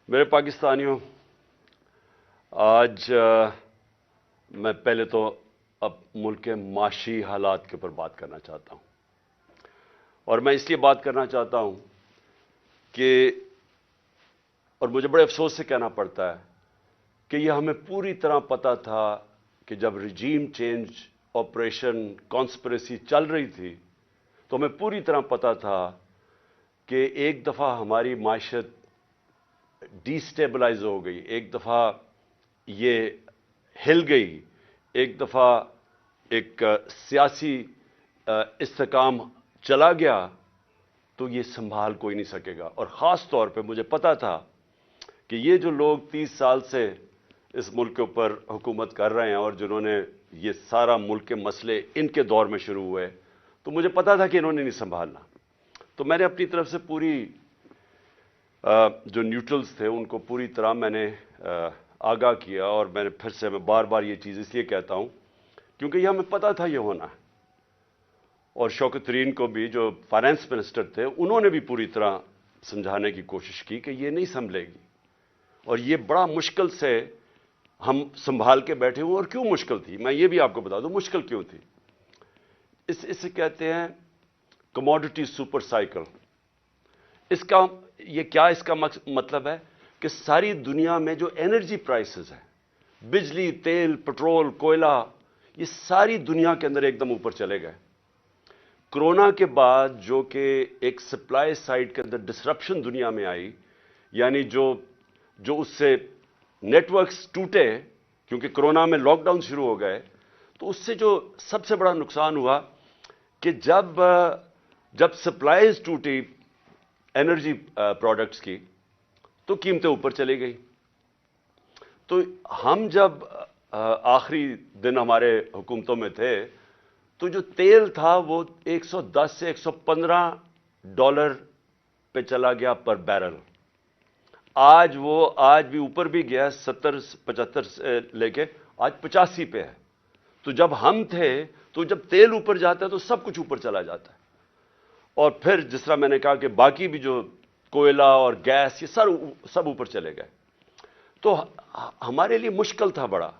میرے پاکستانیوں، آج میں پہلے تو اب ملک کے معاشی حالات کے اوپر بات کرنا چاہتا ہوں، اور میں اس لیے بات کرنا چاہتا ہوں کہ اور مجھے بڑے افسوس سے کہنا پڑتا ہے کہ یہ ہمیں پوری طرح پتا تھا کہ جب رجیم چینج آپریشن کانسپریسی چل رہی تھی تو ہمیں پوری طرح پتا تھا کہ ایک دفعہ ہماری معیشت ڈی سٹیبلائز ہو گئی، ایک دفعہ یہ ہل گئی، ایک دفعہ ایک سیاسی استحکام چلا گیا تو یہ سنبھال کوئی نہیں سکے گا۔ اور خاص طور پہ مجھے پتا تھا کہ یہ جو لوگ 30 سال سے اس ملک کے اوپر حکومت کر رہے ہیں اور جنہوں نے یہ سارا ملک کے مسئلے ان کے دور میں شروع ہوئے، تو مجھے پتا تھا کہ انہوں نے نہیں سنبھالنا۔ تو میں نے اپنی طرف سے پوری جو نیوٹرلز تھے ان کو پوری طرح میں نے آگاہ کیا، اور میں پھر سے بار بار یہ چیز اس لیے کہتا ہوں کیونکہ یہ ہمیں پتا تھا یہ ہونا ہے۔ اور شوکت ترین کو بھی، جو فائنانس منسٹر تھے، انہوں نے بھی پوری طرح سمجھانے کی کوشش کی کہ یہ نہیں سنبھلے گی، اور یہ بڑا مشکل سے ہم سنبھال کے بیٹھے ہوئے۔ اور کیوں مشکل تھی میں یہ بھی آپ کو بتا دوں، مشکل کیوں تھی۔ اسے کہتے ہیں کموڈٹی سپر سائیکل۔ اس کا مطلب ہے کہ ساری دنیا میں جو انرجی پرائسز ہیں، بجلی، تیل، پٹرول، کوئلہ، یہ ساری دنیا کے اندر ایک دم اوپر چلے گئے۔ کرونا کے بعد جو کہ ایک سپلائی سائڈ کے اندر ڈسرپشن دنیا میں آئی، یعنی جو اس سے نیٹ ورکس ٹوٹے کیونکہ کرونا میں لاک ڈاؤن شروع ہو گئے، تو اس سے جو سب سے بڑا نقصان ہوا کہ جب سپلائیز ٹوٹی انرجی پروڈکٹس کی تو قیمتیں اوپر چلی گئی۔ تو ہم جب آخری دن ہمارے حکومتوں میں تھے تو جو تیل تھا وہ 110 سے $115 پہ چلا گیا پر بیرل۔ آج بھی اوپر بھی گیا، 70-75 سے لے کے آج 85 پہ ہے۔ تو جب ہم تھے تو جب تیل اوپر جاتا ہے تو سب کچھ اوپر چلا جاتا ہے، اور پھر جس طرح میں نے کہا کہ باقی بھی جو کوئلہ اور گیس، یہ سب اوپر چلے گئے۔ تو ہمارے لیے مشکل تھا بڑا،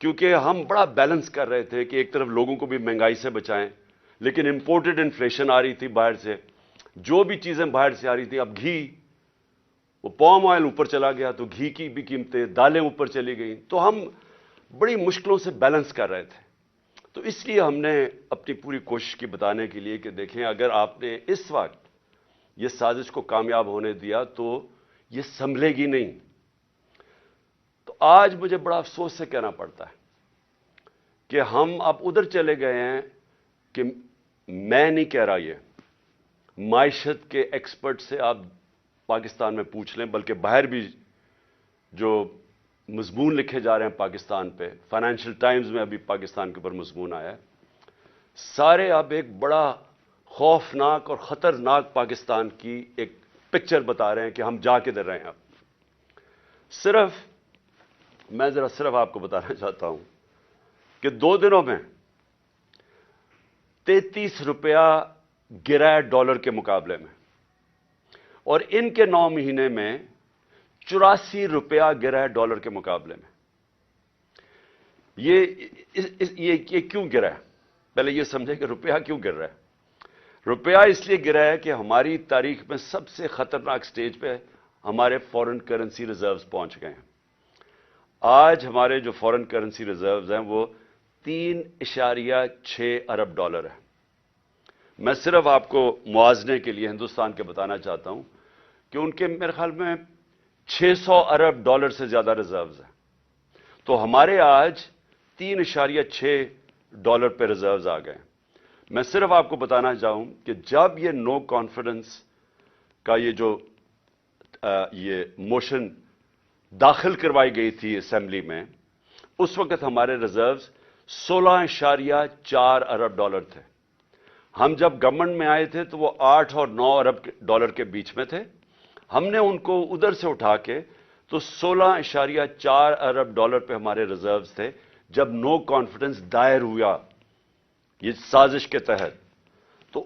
کیونکہ ہم بڑا بیلنس کر رہے تھے کہ ایک طرف لوگوں کو بھی مہنگائی سے بچائیں، لیکن امپورٹڈ انفلیشن آ رہی تھی باہر سے، جو بھی چیزیں باہر سے آ رہی تھی۔ اب گھی، وہ پام آئل اوپر چلا گیا تو گھی کی بھی قیمتیں، دالیں اوپر چلی گئیں، تو ہم بڑی مشکلوں سے بیلنس کر رہے تھے۔ تو اس لیے ہم نے اپنی پوری کوشش کی بتانے کے لیے کہ دیکھیں، اگر آپ نے اس وقت یہ سازش کو کامیاب ہونے دیا تو یہ سنبھلے گی نہیں۔ تو آج مجھے بڑا افسوس سے کہنا پڑتا ہے کہ ہم اب ادھر چلے گئے ہیں کہ میں نہیں کہہ رہا، یہ معیشت کے ایکسپرٹ سے آپ پاکستان میں پوچھ لیں، بلکہ باہر بھی جو مضمون لکھے جا رہے ہیں پاکستان پہ، فائنینشیل ٹائمز میں ابھی پاکستان کے اوپر مضمون آیا ہے، سارے اب ایک بڑا خوفناک اور خطرناک پاکستان کی ایک پکچر بتا رہے ہیں کہ ہم جا کدھر رہے ہیں۔ اب میں صرف آپ کو بتانا چاہتا ہوں کہ 2 دنوں میں 33 روپیہ گرا ہے ڈالر کے مقابلے میں، اور ان کے 9 مہینے میں 84 روپیہ گرا ہے ڈالر کے مقابلے میں۔ یہ کیوں گرا ہے؟ پہلے یہ سمجھیں کہ روپیہ کیوں گر رہا ہے۔ روپیہ اس لیے گرا ہے کہ ہماری تاریخ میں سب سے خطرناک سٹیج پہ ہمارے فورن کرنسی ریزروز پہنچ گئے ہیں۔ آج ہمارے جو فورن کرنسی ریزروز ہیں وہ $3.6 ارب ہے۔ میں صرف آپ کو موازنے کے لیے ہندوستان کے بتانا چاہتا ہوں کہ ان کے میرے خیال میں $600 ارب سے زیادہ ریزروز ہیں، تو ہمارے آج $3.6 پہ ریزروز آ گئے۔ میں صرف آپ کو بتانا چاہوں کہ جب یہ نو کانفیڈنس کا یہ موشن داخل کروائی گئی تھی اسمبلی میں، اس وقت ہمارے ریزروز $16.4 ارب تھے۔ ہم جب گورنمنٹ میں آئے تھے تو وہ 8 اور 9 ارب کے بیچ میں تھے۔ ہم نے ان کو ادھر سے اٹھا کے تو $16.4 ارب پہ ہمارے ریزروز تھے جب نو کانفیڈنس دائر ہوا یہ سازش کے تحت۔ تو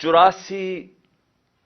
84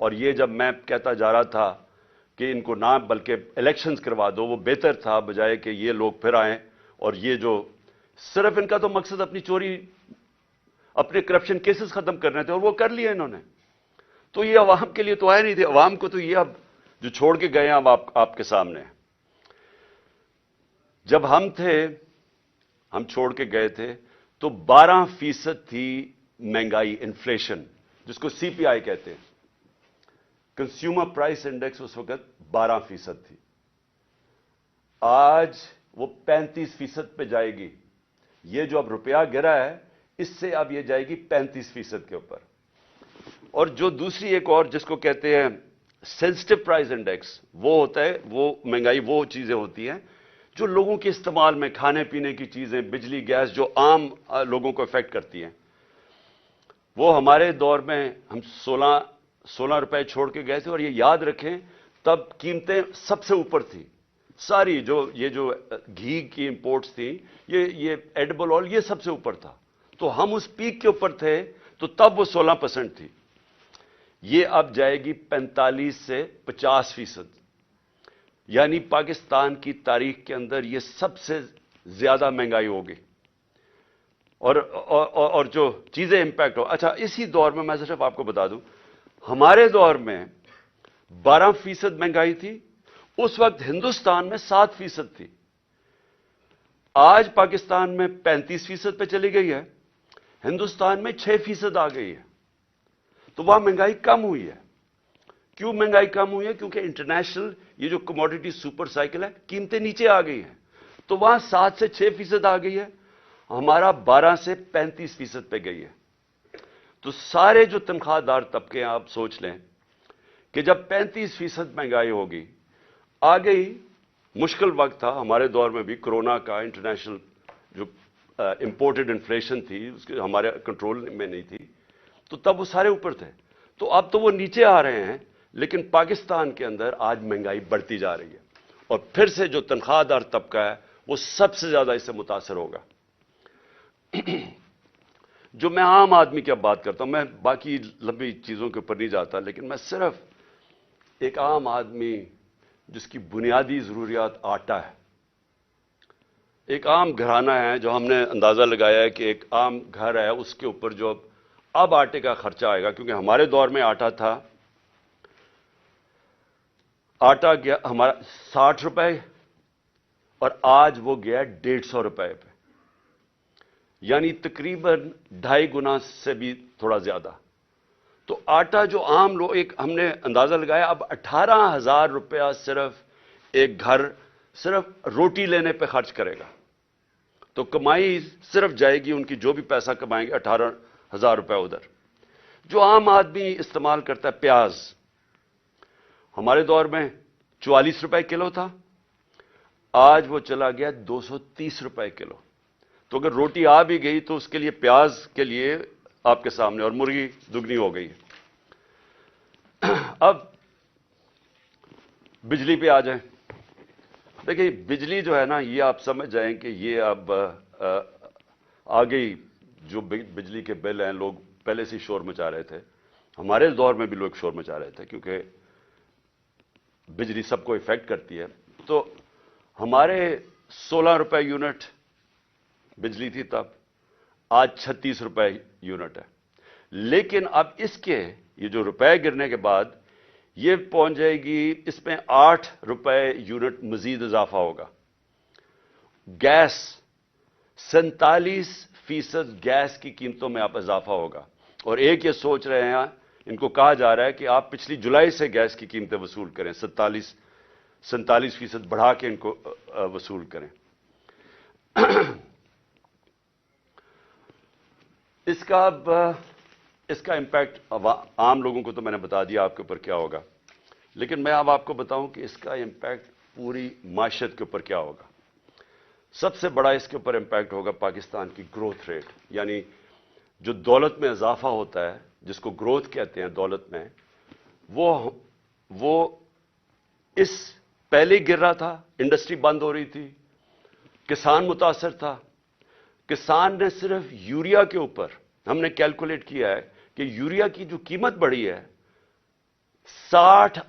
اور یہ جب میں کہتا جا رہا تھا کہ ان کو نہ بلکہ الیکشنز کروا دو، وہ بہتر تھا بجائے کہ یہ لوگ پھر آئیں اور یہ جو صرف ان کا تو مقصد اپنی چوری، اپنے کرپشن کیسز ختم کرنے تھے اور وہ کر لیے انہوں نے. تو یہ عوام کے لیے تو آئے نہیں تھے. عوام کو تو یہ اب جو چھوڑ کے گئے ہیں اب آپ کے سامنے. جب ہم تھے، ہم چھوڑ کے گئے تھے تو 12% تھی مہنگائی، انفلیشن، جس کو سی پی آئی کہتے ہیں. کنزیومر پرائس انڈیکس اس وقت 12% تھی. آج وہ 35% پہ جائے گی. یہ جو اب روپیہ گرا ہے اس سے اب یہ جائے گی 35% کے اوپر. اور جو دوسری ایک اور جس کو کہتے ہیں سینسٹیو پرائس انڈیکس، وہ ہوتا ہے، وہ مہنگائی وہ چیزیں ہوتی ہیں جو لوگوں کے استعمال میں، کھانے پینے کی چیزیں، بجلی، گیس، جو عام لوگوں کو افیکٹ کرتی ہیں. وہ ہمارے دور میں ہم 16 روپے چھوڑ کے گئے تھے. اور یہ یاد رکھیں تب قیمتیں سب سے اوپر تھی ساری. یہ جو گھی کی امپورٹس تھیں، یہ ایڈیبل آئل، یہ سب سے اوپر تھا. تو ہم اس پیک کے اوپر تھے تو تب وہ 16% تھی. یہ اب جائے گی 45 سے 50%. یعنی پاکستان کی تاریخ کے اندر یہ سب سے زیادہ مہنگائی ہوگی. اور جو چیزیں امپیکٹ ہو. اچھا، اسی دور میں صرف آپ کو بتا دوں، ہمارے دور میں 12% مہنگائی تھی. اس وقت ہندوستان میں 7% تھی. آج پاکستان میں 35% پہ چلی گئی ہے، ہندوستان میں 6% آ گئی ہے. تو وہاں مہنگائی کم ہوئی ہے. کیوں مہنگائی کم ہوئی ہے؟ کیونکہ انٹرنیشنل یہ جو کموڈیٹی سپر سائیکل ہے، قیمتیں نیچے آ گئی ہیں. تو وہاں 7 سے 6% آ گئی ہے، ہمارا 12 سے 35% پہ گئی ہے. تو سارے جو تنخواہ دار طبقے ہیں، آپ سوچ لیں کہ جب 35% مہنگائی ہوگی، آ گئی. مشکل وقت تھا ہمارے دور میں بھی، کرونا کا، انٹرنیشنل جو امپورٹڈ انفلیشن تھی اس کے ہمارے کنٹرول میں نہیں تھی. تو تب وہ سارے اوپر تھے. تو اب تو وہ نیچے آ رہے ہیں، لیکن پاکستان کے اندر آج مہنگائی بڑھتی جا رہی ہے. اور پھر سے جو تنخواہ دار طبقہ ہے وہ سب سے زیادہ اس سے متاثر ہوگا. جو میں عام آدمی کی اب بات کرتا ہوں، میں باقی لمبی چیزوں کے اوپر نہیں جاتا، لیکن میں صرف ایک عام آدمی جس کی بنیادی ضروریات آٹا ہے. ایک عام گھرانہ ہے جو ہم نے اندازہ لگایا ہے کہ ایک عام گھر ہے، اس کے اوپر جو اب آٹے کا خرچہ آئے گا، کیونکہ ہمارے دور میں آٹا تھا، آٹا گیا ہمارا 60 روپے اور آج وہ گیا 150 روپے پہ. یعنی تقریباً 2.5 گنا سے بھی تھوڑا زیادہ. تو آٹا جو عام لوگ، ایک ہم نے اندازہ لگایا اب 18,000 روپیہ صرف ایک گھر صرف روٹی لینے پہ خرچ کرے گا. تو کمائی صرف جائے گی ان کی، جو بھی پیسہ کمائیں گے 18,000 روپے ادھر. جو عام آدمی استعمال کرتا ہے، پیاز ہمارے دور میں 44 روپے کلو تھا، آج وہ چلا گیا 230 روپے کلو. تو اگر روٹی آ بھی گئی تو اس کے لیے، پیاز کے لیے آپ کے سامنے، اور مرغی دگنی ہو گئی. اب بجلی پہ آ جائیں. دیکھیں بجلی جو ہے نا، یہ آپ سمجھ جائیں کہ یہ اب آ گئی. جو بجلی کے بل ہیں، لوگ پہلے سے شور مچا رہے تھے. ہمارے دور میں بھی لوگ شور مچا رہے تھے کیونکہ بجلی سب کو افیکٹ کرتی ہے. تو ہمارے 16 روپے یونٹ بجلی تھی تب، آج 36 روپے یونٹ ہے. لیکن اب اس کے یہ جو روپے گرنے کے بعد یہ پہنچ جائے گی، اس میں 8 روپے یونٹ مزید اضافہ ہوگا. گیس 47% گیس کی قیمتوں میں اب اضافہ ہوگا. اور ایک یہ سوچ رہے ہیں، ان کو کہا جا رہا ہے کہ آپ پچھلی جولائی سے گیس کی قیمتیں وصول کریں، 47% بڑھا کے ان کو وصول کریں. اس کا امپیکٹ عام لوگوں کو تو میں نے بتا دیا آپ کے اوپر کیا ہوگا، لیکن میں اب آپ کو بتاؤں کہ اس کا امپیکٹ پوری معیشت کے اوپر کیا ہوگا. سب سے بڑا اس کے اوپر امپیکٹ ہوگا پاکستان کی گروتھ ریٹ. یعنی جو دولت میں اضافہ ہوتا ہے، جس کو گروتھ کہتے ہیں دولت میں، وہ اس پہلے گر رہا تھا. انڈسٹری بند ہو رہی تھی، کسان متاثر تھا. کسان نے صرف یوریا کے اوپر، ہم نے کیلکولیٹ کیا ہے کہ یوریا کی جو قیمت بڑھی ہے 60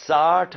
60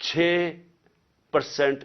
6%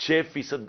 6%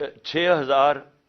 6000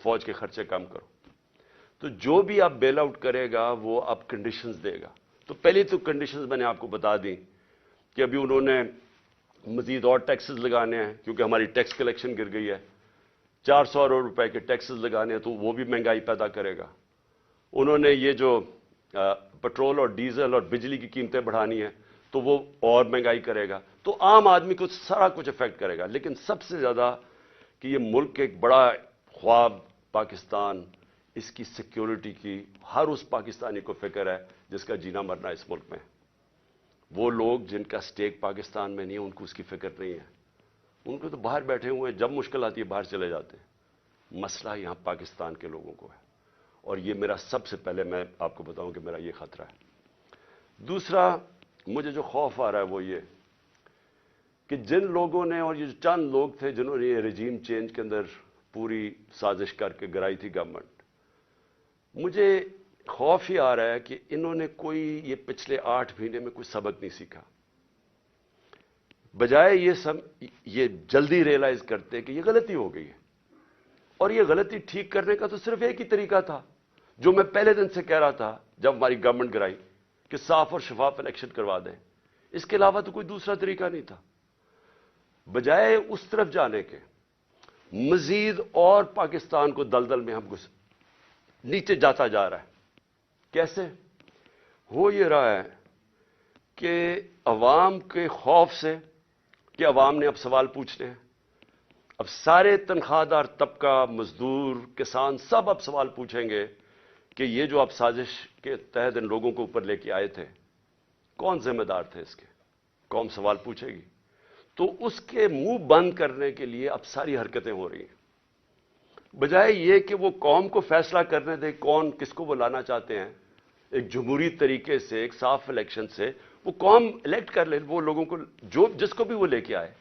فوج کے خرچے کم کرو. تو جو بھی آپ بیل آؤٹ کرے گا وہ آپ کنڈیشنز دے گا. تو پہلی تو کنڈیشنز میں نے آپ کو بتا دی کہ ابھی انہوں نے مزید اور ٹیکسز لگانے ہیں کیونکہ ہماری ٹیکس کلیکشن گر گئی ہے. 400 ارب روپے کے ٹیکسز لگانے ہیں تو وہ بھی مہنگائی پیدا کرے گا. انہوں نے یہ جو پٹرول اور ڈیزل اور بجلی کی قیمتیں بڑھانی ہیں تو وہ اور مہنگائی کرے گا. تو عام آدمی کو سارا کچھ افیکٹ کرے گا. لیکن سب سے زیادہ کہ یہ ملک ایک بڑا خواب پاکستان، اس کی سیکیورٹی کی ہر اس پاکستانی کو فکر ہے جس کا جینا مرنا اس ملک میں. وہ لوگ جن کا سٹیک پاکستان میں نہیں ہے ان کو اس کی فکر نہیں ہے. ان کو تو باہر بیٹھے ہوئے ہیں، جب مشکل آتی ہے باہر چلے جاتے ہیں. مسئلہ یہاں پاکستان کے لوگوں کو ہے اور یہ میرا سب سے پہلے میں آپ کو بتاؤں کہ میرا یہ خطرہ ہے. دوسرا مجھے جو خوف آ رہا ہے وہ یہ کہ جن لوگوں نے، اور یہ جو چند لوگ تھے جنہوں نے یہ رجیم چینج کے اندر پوری سازش کر کے گرائی تھی گورنمنٹ، مجھے خوف ہی آ رہا ہے کہ انہوں نے کوئی یہ پچھلے 8 مہینے میں کوئی سبق نہیں سیکھا. بجائے یہ جلدی ریئلائز کرتے کہ یہ غلطی ہو گئی ہے اور یہ غلطی ٹھیک کرنے کا تو صرف ایک ہی طریقہ تھا جو میں پہلے دن سے کہہ رہا تھا جب ہماری گورنمنٹ گرائی کہ صاف اور شفاف الیکشن کروا دیں. اس کے علاوہ تو کوئی دوسرا طریقہ نہیں تھا. بجائے اس طرف جانے کے مزید اور پاکستان کو دلدل میں ہم نیچے جاتا جا رہا ہے. کیسے ہو یہ رہا ہے کہ عوام کے خوف سے کہ عوام نے اب سوال پوچھنے ہیں. اب سارے تنخواہ دار طبقہ، مزدور، کسان سب اب سوال پوچھیں گے کہ یہ جو آپ سازش کے تحت ان لوگوں کو اوپر لے کے آئے تھے کون ذمہ دار تھے اس کے؟ قوم سوال پوچھے گی. تو اس کے منہ بند کرنے کے لیے اب ساری حرکتیں ہو رہی ہیں. بجائے یہ کہ وہ قوم کو فیصلہ کرنے دے کون کس کو وہ لانا چاہتے ہیں، ایک جمہوری طریقے سے، ایک صاف الیکشن سے وہ قوم الیکٹ کر لے وہ لوگوں کو جس کو بھی وہ لے کے آئے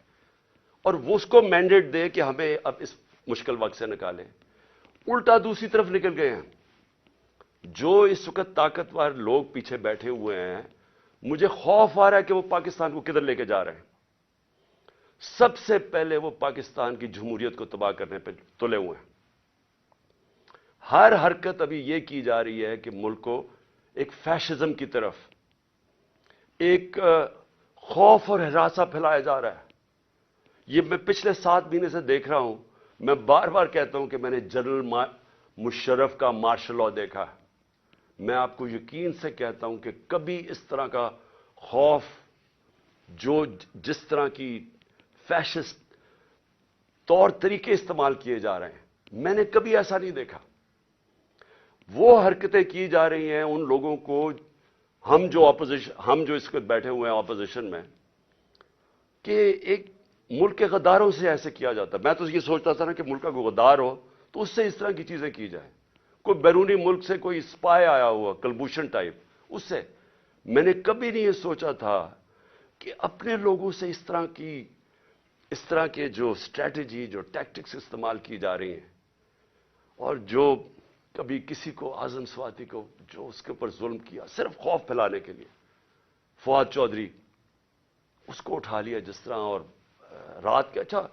اور وہ اس کو مینڈیٹ دے کہ ہمیں اب اس مشکل وقت سے نکالیں. الٹا دوسری طرف نکل گئے ہیں. جو اس وقت طاقتور لوگ پیچھے بیٹھے ہوئے ہیں، مجھے خوف آ رہا ہے کہ وہ پاکستان کو کدھر لے کے جا رہے ہیں. سب سے پہلے وہ پاکستان کی جمہوریت کو تباہ کرنے پہ تلے ہوئے ہیں. ہر حرکت ابھی یہ کی جا رہی ہے کہ ملک کو ایک فیشزم کی طرف، ایک خوف اور ہراساں پھیلایا جا رہا ہے. یہ میں پچھلے 7 مہینے سے دیکھ رہا ہوں. میں بار بار کہتا ہوں کہ میں نے جنرل مشرف کا مارشل لاء دیکھا ہے. میں آپ کو یقین سے کہتا ہوں کہ کبھی اس طرح کا خوف، جس طرح کی فیشسٹ طور طریقے استعمال کیے جا رہے ہیں، میں نے کبھی ایسا نہیں دیکھا. وہ حرکتیں کی جا رہی ہیں ان لوگوں کو، ہم جو اس وقت بیٹھے ہوئے ہیں اپوزیشن میں، کہ ایک ملک کے غداروں سے ایسے کیا جاتا. میں تو یہ سوچتا تھا نا کہ ملک کا کوئی غدار ہو تو اس سے اس طرح کی چیزیں کی جائیں. کوئی بیرونی ملک سے کوئی اسپائے آیا ہوا کلبوشن ٹائپ، اس سے میں نے کبھی نہیں یہ سوچا تھا کہ اپنے لوگوں سے اس طرح کے جو اسٹریٹجی، جو ٹیکٹکس استعمال کی جا رہی ہیں، اور جو کبھی کسی کو اعظم سواتی کو جو اس کے اوپر ظلم کیا صرف خوف پھیلانے کے لیے. فواد چودھری اس کو اٹھا لیا جس طرح، اور رات کے اچھا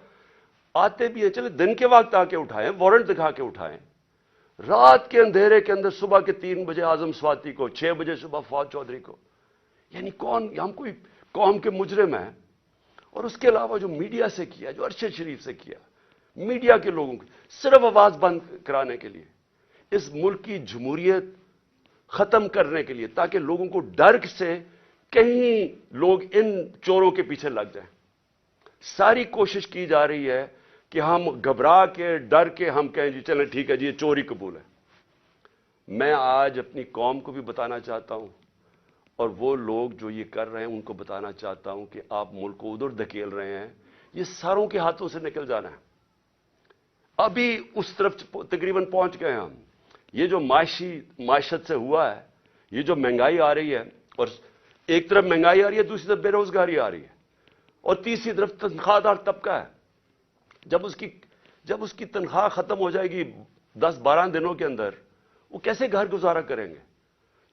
آتے بھی ہیں، چلے دن کے وقت آ کے اٹھائیں، وارنٹ دکھا کے اٹھائیں. رات کے اندھیرے کے اندر صبح کے 3 بجے اعظم سواتی کو، 6 بجے صبح فواد چودھری کو. یعنی ہم کوئی قوم کے مجرم ہیں. اور اس کے علاوہ جو میڈیا سے کیا، جو ارشد شریف سے کیا، میڈیا کے لوگوں کی صرف آواز بند کرانے کے لیے، اس ملک کی جمہوریت ختم کرنے کے لیے، تاکہ لوگوں کو ڈر سے کہیں لوگ ان چوروں کے پیچھے لگ جائیں. ساری کوشش کی جا رہی ہے کہ ہم گھبرا کے، ڈر کے ہم کہیں جی چلیں ٹھیک ہے جی یہ چوری قبول ہے. میں آج اپنی قوم کو بھی بتانا چاہتا ہوں اور وہ لوگ جو یہ کر رہے ہیں ان کو بتانا چاہتا ہوں کہ آپ ملک کو ادھر دھکیل رہے ہیں، یہ ساروں کے ہاتھوں سے نکل جانا ہے. ابھی اس طرف تقریباً پہنچ گئے ہم. یہ جو معیشت سے ہوا ہے، یہ جو مہنگائی آ رہی ہے، اور ایک طرف مہنگائی آ رہی ہے، دوسری طرف بے روزگاری آ رہی ہے، اور تیسری طرف تنخواہ دار طبقہ ہے. جب اس کی تنخواہ ختم ہو جائے گی 10-12 دنوں کے اندر، وہ کیسے گھر گزارا کریں گے؟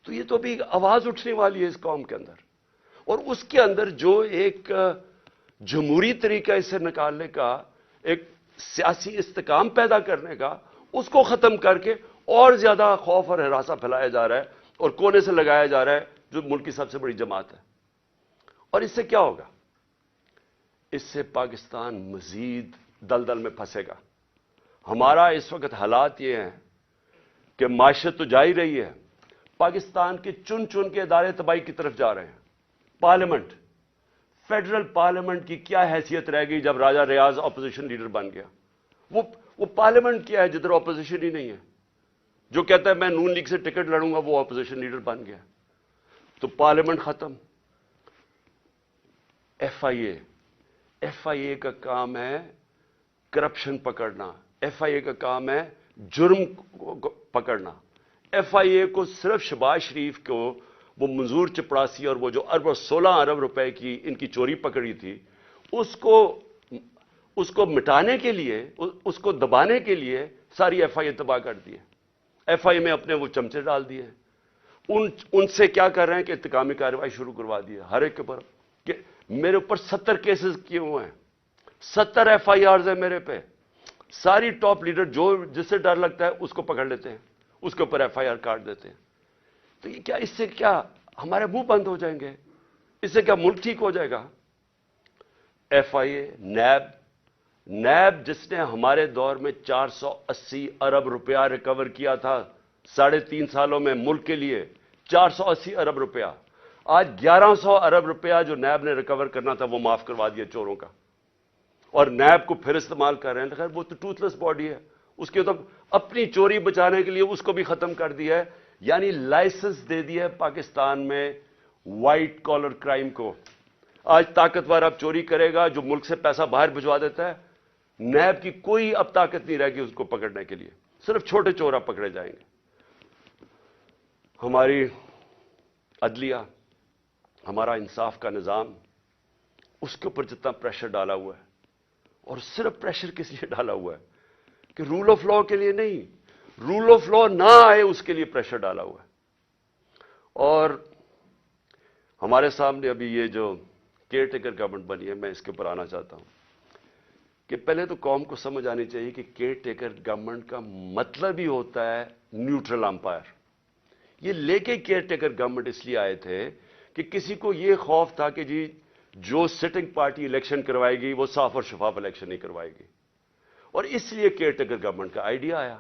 تو یہ تو بھی آواز اٹھنے والی ہے اس قوم کے اندر. اور اس کے اندر جو ایک جمہوری طریقہ اسے نکالنے کا، ایک سیاسی استحکام پیدا کرنے کا، اس کو ختم کر کے اور زیادہ خوف اور ہراساں پھیلایا جا رہا ہے اور کونے سے لگایا جا رہا ہے جو ملک کی سب سے بڑی جماعت ہے. اور اس سے کیا ہوگا؟ اس سے پاکستان مزید دلدل میں پھنسے گا. ہمارا اس وقت حالات یہ ہیں کہ معیشت تو جا ہی رہی ہے، پاکستان کے چن چن کے ادارے تباہی کی طرف جا رہے ہیں. پارلیمنٹ، فیڈرل پارلیمنٹ کی کیا حیثیت رہ گئی جب راجہ ریاض اپوزیشن لیڈر بن گیا؟ وہ پارلیمنٹ کیا ہے جدھر اپوزیشن ہی نہیں ہے؟ جو کہتا ہے میں نون لیگ سے ٹکٹ لڑوں گا وہ اپوزیشن لیڈر بن گیا. تو پارلیمنٹ ختم. ایف آئی اے کا کام ہے کرپشن پکڑنا، ایف آئی اے کا کام ہے جرم پکڑنا. ایف آئی اے کو صرف شہباز شریف کو وہ منظور چپڑاسی اور وہ جو 16 ارب روپے کی ان کی چوری پکڑی تھی، اس کو مٹانے کے لیے، اس کو دبانے کے لیے ساری ایف آئی اے تباہ کر دی ہے. ایف آئی اے میں اپنے وہ چمچے ڈال دیے ہیں. ان سے کیا کر رہے ہیں کہ انتقامی کارروائی شروع کروا دی ہے ہر ایک کے اوپر. کہ میرے اوپر 70 کیسز کیے ہوئے ہیں، 70 ایف آئی آرز ہیں میرے پہ. ساری ٹاپ لیڈر جس سے ڈر لگتا ہے اس کو پکڑ لیتے ہیں، اس کے اوپر ایف آئی آر کاٹ دیتے ہیں. تو یہ کیا، اس سے کیا ہمارے منہ بند ہو جائیں گے؟ اس سے کیا ملک ٹھیک ہو جائے گا؟ ایف آئی اے، نیب جس نے ہمارے دور میں 480 ارب روپیہ ریکور کیا تھا 3.5 سالوں میں ملک کے لیے، 480 ارب روپیہ. آج 1100 ارب روپیہ جو نیب نے ریکور کرنا تھا وہ معاف کروا دیا چوروں کا، اور نیب کو پھر استعمال کر رہے ہیں. خیر وہ تو ٹوتھ لیس باڈی ہے، اس کے تو اپنی چوری بچانے کے لیے اس کو بھی ختم کر دیا ہے. یعنی لائسنس دے دیا ہے پاکستان میں وائٹ کالر کرائم کو. آج طاقتور اب چوری کرے گا جو ملک سے پیسہ باہر بھجوا دیتا ہے، نیب کی کوئی اب طاقت نہیں رہے گی اس کو پکڑنے کے لیے، صرف چھوٹے چور اب پکڑے جائیں گے. ہماری عدلیہ، ہمارا انصاف کا نظام، اس کے اوپر جتنا پریشر ڈالا ہوا ہے، اور صرف پریشر کس لیے ڈالا ہوا ہے کہ رول آف لا کے لیے نہیں، رول آف لا نہ آئے اس کے لیے پریشر ڈالا ہوا ہے. اور ہمارے سامنے ابھی یہ جو کیئر ٹیکر گورنمنٹ بنی ہے، میں اس کے اوپر آنا چاہتا ہوں کہ پہلے تو قوم کو سمجھ آنی چاہیے کہ کیئر ٹیکر گورنمنٹ کا مطلب ہی ہوتا ہے نیوٹرل امپائر. یہ لے کے کیئر ٹیکر گورنمنٹ اس لیے آئے تھے کہ کسی کو یہ خوف تھا کہ جی جو سٹنگ پارٹی الیکشن کروائے گی وہ صاف اور شفاف الیکشن نہیں کروائے گی، اور اس لیے کیئر ٹیکر گورنمنٹ کا آئیڈیا آیا.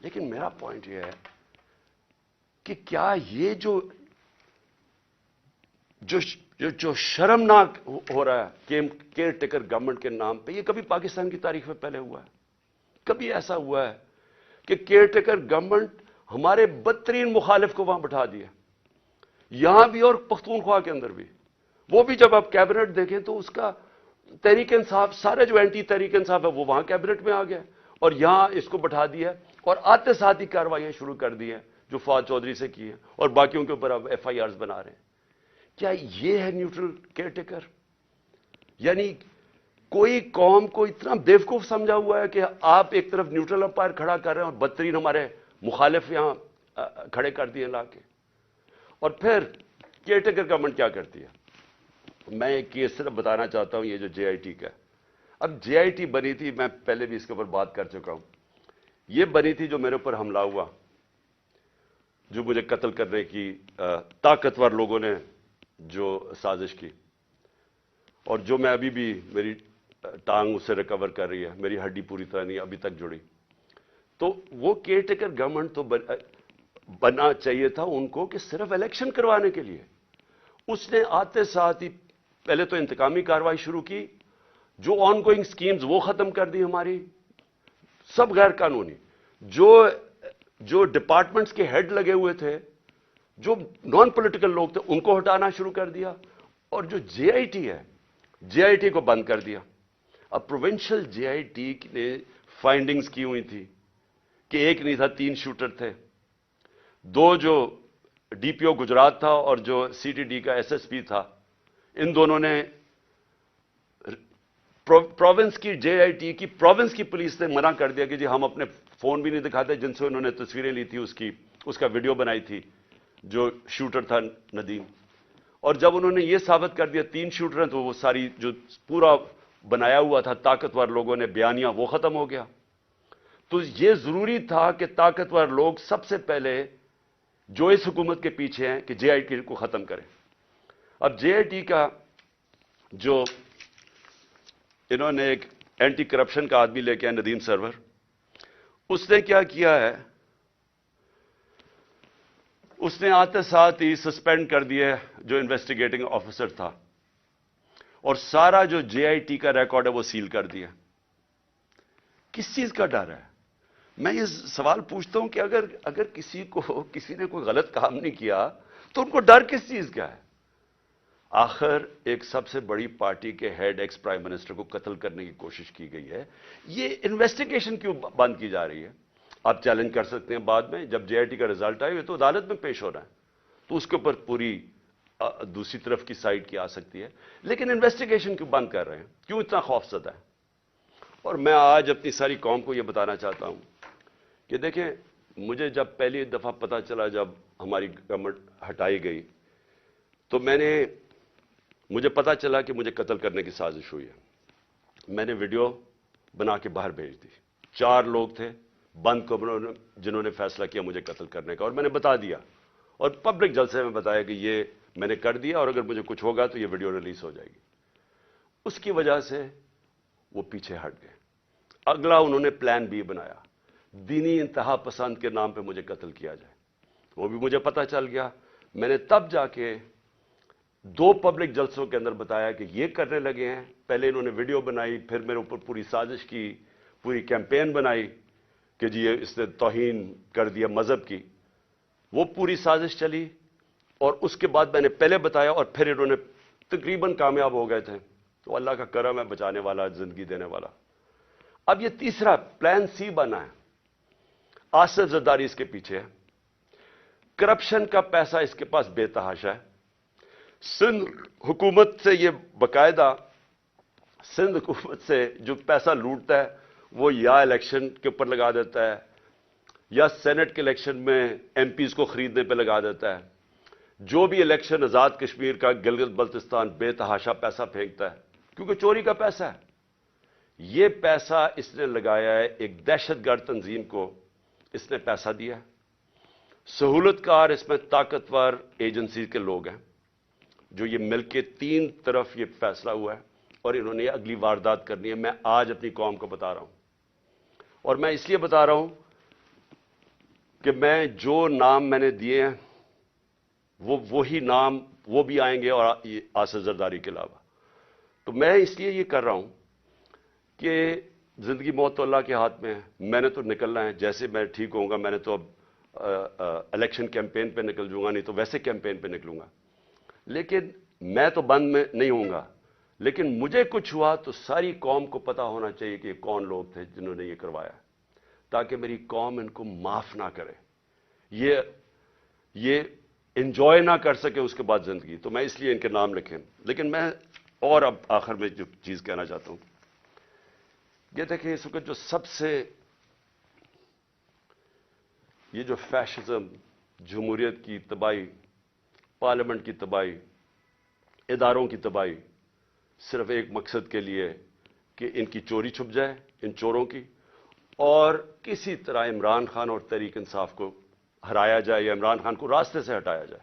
لیکن میرا پوائنٹ یہ ہے کہ کیا یہ جو شرمناک ہو رہا ہے کیئر ٹیکر گورنمنٹ کے نام پہ، یہ کبھی پاکستان کی تاریخ میں پہلے ہوا ہے؟ کبھی ایسا ہوا ہے کہ کیئر ٹیکر گورنمنٹ ہمارے بدترین مخالف کو وہاں بٹھا دیا، یہاں بھی اور پختونخوا کے اندر بھی؟ وہ بھی جب آپ کیبنٹ دیکھیں تو اس کا تحریک انصاف، سارے جو اینٹی تحریک انصاف ہے وہ وہاں کیبنٹ میں آ گیا، اور یہاں اس کو بٹھا دیا اور آتے ساتھ ہی کارروائیاں شروع کر دی ہیں جو فواد چودھری سے کی ہیں، اور باقیوں کے اوپر اب ایف آئی آرز بنا رہے ہیں. کیا یہ ہے نیوٹرل کیئر ٹیکر؟ یعنی کوئی قوم کو اتنا بیوقوف سمجھا ہوا ہے کہ آپ ایک طرف نیوٹرل امپائر کھڑا کر رہے ہیں اور بدترین ہمارے مخالف یہاں کھڑے کر دیے لا کے. اور پھر کیئر ٹیکر گورنمنٹ کیا کرتی ہے؟ میں ایک کیس صرف بتانا چاہتا ہوں، یہ جو جے آئی ٹی کا. اب جے آئی ٹی بنی تھی، میں پہلے بھی اس کے اوپر بات کر چکا ہوں. یہ بنی تھی جو میرے اوپر حملہ ہوا، جو مجھے قتل کرنے کی طاقتور لوگوں نے جو سازش کی، اور جو میں ابھی بھی میری ٹانگ اس سے ریکور کر رہی ہے، میری ہڈی پوری طرح نہیں ابھی تک جڑی. تو وہ کیئر ٹیکر گورنمنٹ تو بننا چاہیے تھا ان کو کہ صرف الیکشن کروانے کے لیے. اس نے آتے ساتھ ہی پہلے تو انتقامی کارروائی شروع کی، جو آن گوئنگ سکیمز وہ ختم کر دی ہماری، سب غیر قانونی. جو ڈپارٹمنٹس کے ہیڈ لگے ہوئے تھے، جو نان پولیٹیکل لوگ تھے، ان کو ہٹانا شروع کر دیا. اور جو جے آئی ٹی ہے، جے آئی ٹی کو بند کر دیا. اب پروونشل جے آئی ٹی نے فائنڈنگز کی ہوئی تھی کہ ایک نہیں تھا، 3 شوٹر تھے. 2 جو ڈی پی او گجرات تھا اور جو سی ٹی ڈی کا ایس ایس پی تھا، ان دونوں نے پروونس کی جے آئی ٹی کی پروونس کی پولیس نے منع کر دیا کہ جی ہم اپنے فون بھی نہیں دکھاتے جن سے انہوں نے تصویریں لی تھی، اس کا ویڈیو بنائی تھی جو شوٹر تھا ندیم. اور جب انہوں نے یہ ثابت کر دیا 3 شوٹر ہیں، تو وہ ساری جو پورا بنایا ہوا تھا طاقتور لوگوں نے بیانیہ وہ ختم ہو گیا. تو یہ ضروری تھا کہ طاقتور لوگ سب سے پہلے جو اس حکومت کے پیچھے ہیں کہ جے آئی ٹی کو ختم کریں. اب جے آئی ٹی کا جو انہوں نے ایک اینٹی کرپشن کا آدمی لے کے آئے ندیم سرور, اس نے کیا کیا ہے, اس نے آتے ساتھ ہی سسپینڈ کر دیا جو انویسٹیگیٹنگ آفیسر تھا, اور سارا جو جے آئی ٹی کا ریکارڈ ہے وہ سیل کر دیا. کس چیز کا ڈر ہے؟ میں یہ سوال پوچھتا ہوں کہ اگر کسی نے کوئی غلط کام نہیں کیا تو ان کو ڈر کس چیز کا ہے؟ آخر ایک سب سے بڑی پارٹی کے ہیڈ ایکس پرائم منسٹر کو قتل کرنے کی کوشش کی گئی ہے, یہ انویسٹیگیشن کیوں بند کی جا رہی ہے؟ آپ چیلنج کر سکتے ہیں بعد میں, جب جے آئی ٹی کا رزلٹ آئے تو عدالت میں پیش ہو رہا ہے, تو اس کے اوپر پوری دوسری طرف کی سائڈ کی آ سکتی ہے, لیکن انویسٹیگیشن کیوں بند کر رہے ہیں؟ کیوں اتنا خوف زدہ ہے؟ اور میں آج اپنی ساری قوم کو یہ بتانا چاہتا ہوں کہ دیکھیں, مجھے جب پہلی دفعہ پتا چلا جب ہماری گورنمنٹ ہٹائی گئی, تو مجھے پتا چلا کہ مجھے قتل کرنے کی سازش ہوئی ہے. میں نے ویڈیو بنا کے باہر بھیج دی. 4 لوگ تھے بند کمروں میں جنہوں نے فیصلہ کیا مجھے قتل کرنے کا, اور میں نے بتا دیا, اور پبلک جلسے میں بتایا کہ یہ میں نے کر دیا, اور اگر مجھے کچھ ہوگا تو یہ ویڈیو ریلیز ہو جائے گی. اس کی وجہ سے وہ پیچھے ہٹ گئے. اگلا انہوں نے پلان بی بنایا, دینی انتہا پسند کے نام پہ مجھے قتل کیا جائے. وہ بھی مجھے پتا چل گیا. میں نے تب جا کے 2 پبلک جلسوں کے اندر بتایا کہ یہ کرنے لگے ہیں. پہلے انہوں نے ویڈیو بنائی, پھر میرے اوپر پوری سازش کی, پوری کیمپین بنائی کہ جی اس نے توہین کر دیا مذہب کی. وہ پوری سازش چلی, اور اس کے بعد میں نے پہلے بتایا, اور پھر انہوں نے تقریباً کامیاب ہو گئے تھے. تو اللہ کا کرم ہے, بچانے والا, زندگی دینے والا. اب یہ تیسرا پلان سی بنا ہے. آصف زرداری اس کے پیچھے ہے. کرپشن کا پیسہ اس کے پاس بے تحاشا ہے. سندھ حکومت سے یہ باقاعدہ, سندھ حکومت سے جو پیسہ لوٹتا ہے وہ یا الیکشن کے اوپر لگا دیتا ہے, یا سینٹ کے الیکشن میں ایم پیز کو خریدنے پہ لگا دیتا ہے. جو بھی الیکشن آزاد کشمیر کا, گلگت بلتستان, بے تحاشا پیسہ پھینکتا ہے, کیونکہ چوری کا پیسہ ہے. یہ پیسہ اس نے لگایا ہے ایک دہشت گرد تنظیم کو, اس نے پیسہ دیا. سہولت کار اس میں طاقتور ایجنسی کے لوگ ہیں جو یہ مل کے 3 طرف یہ فیصلہ ہوا ہے, اور انہوں نے اگلی واردات کرنی ہے. میں آج اپنی قوم کو بتا رہا ہوں, اور میں اس لیے بتا رہا ہوں کہ میں جو نام میں نے دیے ہیں وہی نام وہ بھی آئیں گے, اور آصف زرداری کے علاوہ. تو میں اس لیے یہ کر رہا ہوں کہ زندگی موت تو اللہ کے ہاتھ میں ہے. میں نے تو نکلنا ہے, جیسے میں ٹھیک ہوں گا. میں نے تو اب الیکشن کیمپین پہ نکل جوں گا, نہیں تو ویسے کیمپین پہ نکلوں گا. لیکن میں تو بند میں نہیں ہوں گا, لیکن مجھے کچھ ہوا تو ساری قوم کو پتا ہونا چاہیے کہ یہ کون لوگ تھے جنہوں نے یہ کروایا, تاکہ میری قوم ان کو معاف نہ کرے, یہ انجوائے نہ کر سکے اس کے بعد زندگی. تو میں اس لیے ان کے نام لکھیں. لیکن میں اور اب آخر میں جو چیز کہنا چاہتا ہوں, یہ دیکھیں اس وقت جو سب سے یہ جو فیشزم, جمہوریت کی تباہی, پارلیمنٹ کی تباہی, اداروں کی تباہی, صرف ایک مقصد کے لیے کہ ان کی چوری چھپ جائے, ان چوروں کی, اور کسی طرح عمران خان اور تحریک انصاف کو ہرایا جائے یا عمران خان کو راستے سے ہٹایا جائے.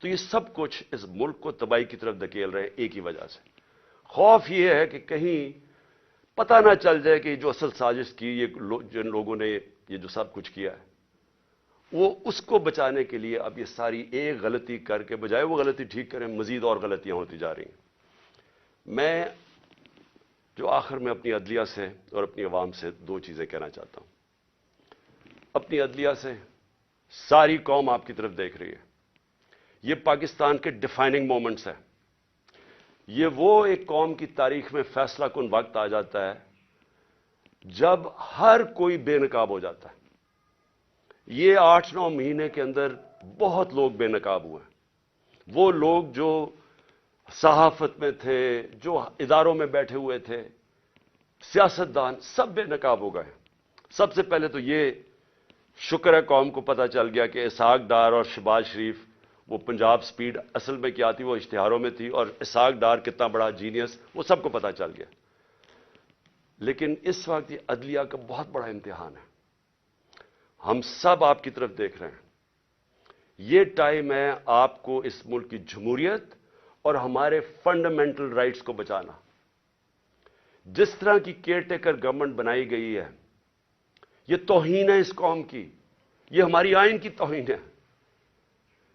تو یہ سب کچھ اس ملک کو تباہی کی طرف دھکیل رہے ہیں ایک ہی وجہ سے. خوف یہ ہے کہ کہیں پتہ نہ چل جائے کہ جو اصل سازش کی, یہ جن لوگوں نے یہ جو سب کچھ کیا ہے, وہ اس کو بچانے کے لیے اب یہ ساری ایک غلطی کر کے بجائے وہ غلطی ٹھیک کریں, مزید اور غلطیاں ہوتی جا رہی ہیں. میں جو آخر میں اپنی عدلیہ سے اور اپنی عوام سے 2 چیزیں کہنا چاہتا ہوں. اپنی عدلیہ سے, ساری قوم آپ کی طرف دیکھ رہی ہے. یہ پاکستان کے ڈیفائننگ مومنٹس ہیں. یہ وہ ایک قوم کی تاریخ میں فیصلہ کن وقت آ جاتا ہے جب ہر کوئی بے نقاب ہو جاتا ہے. یہ 8-9 مہینے کے اندر بہت لوگ بے نقاب ہوئے ہیں. وہ لوگ جو صحافت میں تھے, جو اداروں میں بیٹھے ہوئے تھے, سیاستدان, سب بے نقاب ہو گئے. سب سے پہلے تو یہ شکر ہے قوم کو پتا چل گیا کہ اسحاق ڈار اور شہباز شریف, وہ پنجاب سپیڈ اصل میں کیا تھی وہ اشتہاروں میں تھی, اور اسحاق ڈار کتنا بڑا جینیس وہ سب کو پتا چل گیا. لیکن اس وقت یہ عدلیہ کا بہت بڑا امتحان ہے. ہم سب آپ کی طرف دیکھ رہے ہیں. یہ ٹائم ہے آپ کو اس ملک کی جمہوریت اور ہمارے فنڈامنٹل رائٹس کو بچانا. جس طرح کی کیئر ٹیکر گورنمنٹ بنائی گئی ہے یہ توہین ہے اس قوم کی, یہ ہماری آئین کی توہین ہے.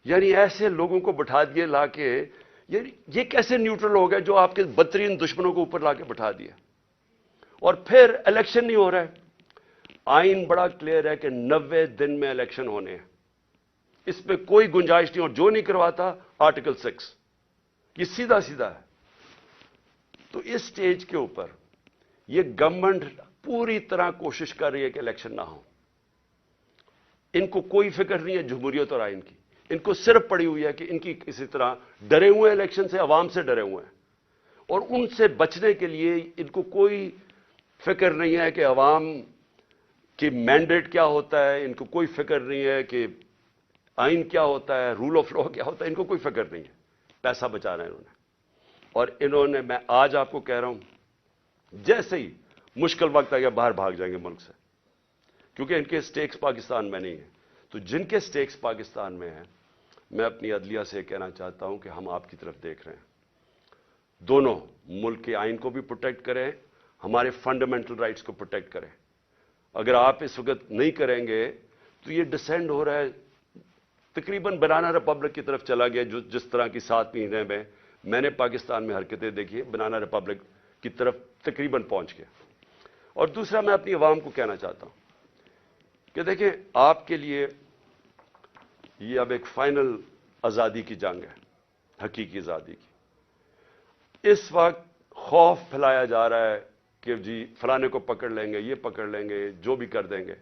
یعنی ایسے لوگوں کو بٹھا دیے لا کے, یہ کیسے نیوٹرل ہو گئے جو آپ کے بدترین دشمنوں کو اوپر لا کے بٹھا دیا, اور پھر الیکشن نہیں ہو رہا ہے. آئین بڑا کلیئر ہے کہ 90 دن میں الیکشن ہونے ہیں, اس پہ کوئی گنجائش نہیں, اور جو نہیں کرواتا آرٹیکل 6, یہ سیدھا سیدھا ہے. تو اس سٹیج کے اوپر یہ گورنمنٹ پوری طرح کوشش کر رہی ہے کہ الیکشن نہ ہو. ان کو کوئی فکر نہیں ہے جمہوریت اور آئین کی, ان کو صرف پڑی ہوئی ہے کہ ان کی کسی طرح ڈرے ہوئے الیکشن سے, عوام سے ڈرے ہوئے ہیں, اور ان سے بچنے کے لیے ان کو کوئی فکر نہیں ہے کہ عوام کی مینڈیٹ کیا ہوتا ہے, ان کو کوئی فکر نہیں ہے کہ آئین کیا ہوتا ہے, رول آف لا کیا ہوتا ہے, ان کو کوئی فکر نہیں ہے. پیسہ بچانا ہے انہوں نے, اور انہوں نے, میں آج آپ کو کہہ رہا ہوں, جیسے ہی مشکل وقت آ گیا باہر بھاگ جائیں گے ملک سے, کیونکہ ان کے سٹیکس پاکستان میں نہیں ہیں. تو جن کے سٹیکس پاکستان میں ہیں, میں اپنی عدلیہ سے کہنا چاہتا ہوں کہ ہم آپ کی طرف دیکھ رہے ہیں. دونوں ملک کے آئین کو بھی پروٹیکٹ کریں, ہمارے فنڈامنٹل رائٹس کو پروٹیکٹ کریں. اگر آپ اس وقت نہیں کریں گے تو یہ ڈسینڈ ہو رہا ہے, تقریباً بنانا ریپبلک کی طرف چلا گیا, جو جس طرح کی 7 مہینے میں نے پاکستان میں حرکتیں دیکھی, بنانا ریپبلک کی طرف تقریباً پہنچ گیا. اور دوسرا میں اپنی عوام کو کہنا چاہتا ہوں کہ دیکھیں, آپ کے لیے یہ اب ایک فائنل آزادی کی جنگ ہے, حقیقی آزادی کی. اس وقت خوف پھیلایا جا رہا ہے کہ جی فلانے کو پکڑ لیں گے, یہ پکڑ لیں گے, جو بھی کر دیں گے.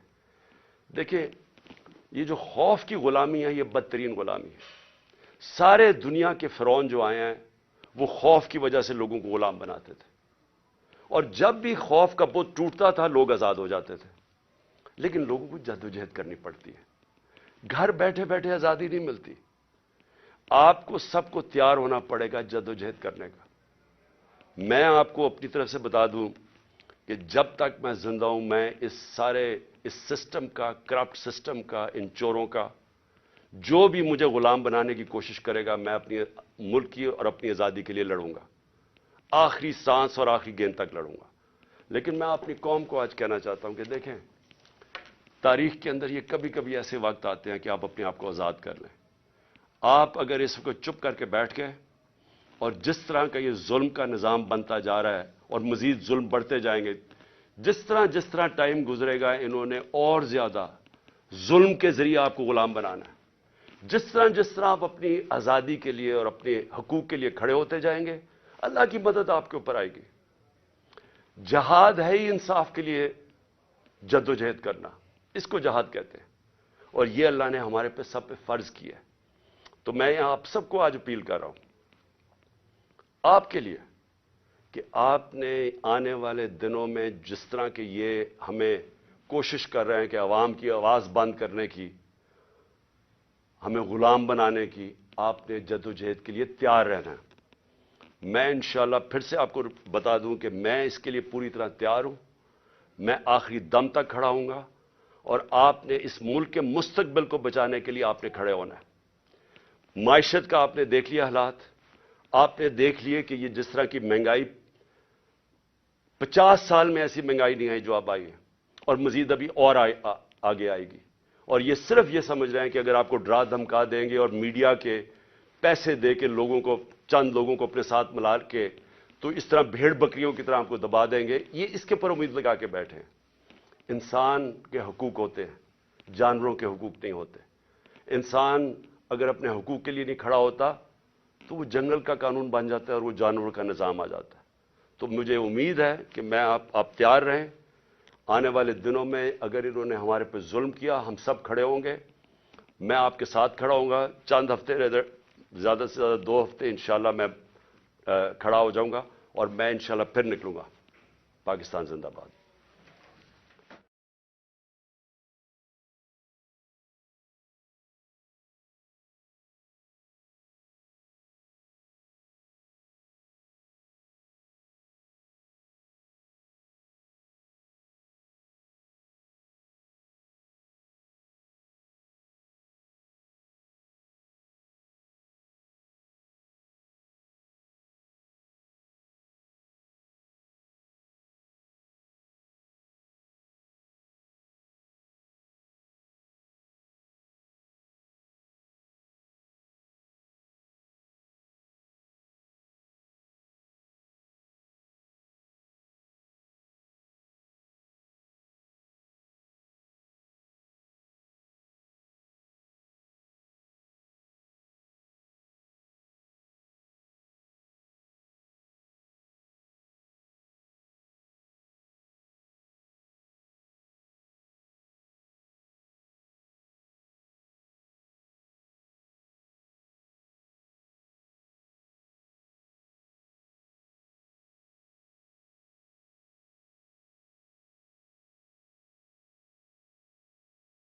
دیکھیں, یہ جو خوف کی غلامی ہے یہ بدترین غلامی ہے. سارے دنیا کے فرعون جو آئے ہیں وہ خوف کی وجہ سے لوگوں کو غلام بناتے تھے, اور جب بھی خوف کا بت ٹوٹتا تھا لوگ آزاد ہو جاتے تھے. لیکن لوگوں کو جدوجہد کرنی پڑتی ہے, گھر بیٹھے بیٹھے آزادی نہیں ملتی. آپ کو سب کو تیار ہونا پڑے گا جدوجہد کرنے کا. میں آپ کو اپنی طرف سے بتا دوں کہ جب تک میں زندہ ہوں, میں اس سسٹم کا, کرپٹ سسٹم کا, ان چوروں کا, جو بھی مجھے غلام بنانے کی کوشش کرے گا, میں اپنی ملک کی اور اپنی آزادی کے لیے لڑوں گا, آخری سانس اور آخری گیند تک لڑوں گا. لیکن میں اپنی قوم کو آج کہنا چاہتا ہوں کہ دیکھیں, تاریخ کے اندر یہ کبھی کبھی ایسے وقت آتے ہیں کہ آپ اپنے آپ کو آزاد کر لیں. آپ اگر اس کو چپ کر کے بیٹھ گئے, اور جس طرح کا یہ ظلم کا نظام بنتا جا رہا ہے اور مزید ظلم بڑھتے جائیں گے, جس طرح ٹائم گزرے گا انہوں نے اور زیادہ ظلم کے ذریعے آپ کو غلام بنانا ہے. جس طرح آپ اپنی آزادی کے لیے اور اپنے حقوق کے لیے کھڑے ہوتے جائیں گے, اللہ کی مدد آپ کے اوپر آئے گی. جہاد ہے ہی انصاف کے لیے جدوجہد کرنا, اس کو جہاد کہتے ہیں, اور یہ اللہ نے ہمارے پہ سب پہ فرض کیا ہے. تو میں یہاں آپ سب کو آج اپیل کر رہا ہوں آپ کے لیے کہ آپ نے آنے والے دنوں میں جس طرح کہ یہ ہمیں کوشش کر رہے ہیں کہ عوام کی آواز بند کرنے کی, ہمیں غلام بنانے کی, آپ نے جدوجہد کے لیے تیار رہنا ہے. میں انشاءاللہ پھر سے آپ کو بتا دوں کہ میں اس کے لیے پوری طرح تیار ہوں. میں آخری دم تک کھڑا ہوں گا, اور آپ نے اس ملک کے مستقبل کو بچانے کے لیے آپ نے کھڑے ہونا ہے. معیشت کا آپ نے دیکھ لیا حالات, آپ نے دیکھ لیے کہ یہ جس طرح کی مہنگائی 50 سال میں ایسی مہنگائی نہیں آئی جو اب آئی ہے, اور مزید ابھی اور آگے آئے گی. اور یہ صرف یہ سمجھ رہے ہیں کہ اگر آپ کو ڈرا دھمکا دیں گے اور میڈیا کے پیسے دے کے چند لوگوں کو اپنے ساتھ ملا کے تو اس طرح بھیڑ بکریوں کی طرح آپ کو دبا دیں گے, یہ اس کے پر امید لگا کے بیٹھے ہیں. انسان کے حقوق ہوتے ہیں, جانوروں کے حقوق نہیں ہوتے. انسان اگر اپنے حقوق کے لیے نہیں کھڑا ہوتا تو وہ جنگل کا قانون بن جاتا ہے اور وہ جانور کا نظام آ جاتا ہے. تو مجھے امید ہے کہ میں آپ تیار رہیں. آنے والے دنوں میں اگر انہوں نے ہمارے پہ ظلم کیا, ہم سب کھڑے ہوں گے. میں آپ کے ساتھ کھڑا ہوں گا. چند ہفتے, زیادہ سے زیادہ 2 ہفتے انشاءاللہ میں کھڑا ہو جاؤں گا, اور میں انشاءاللہ پھر نکلوں گا. پاکستان زندہ باد.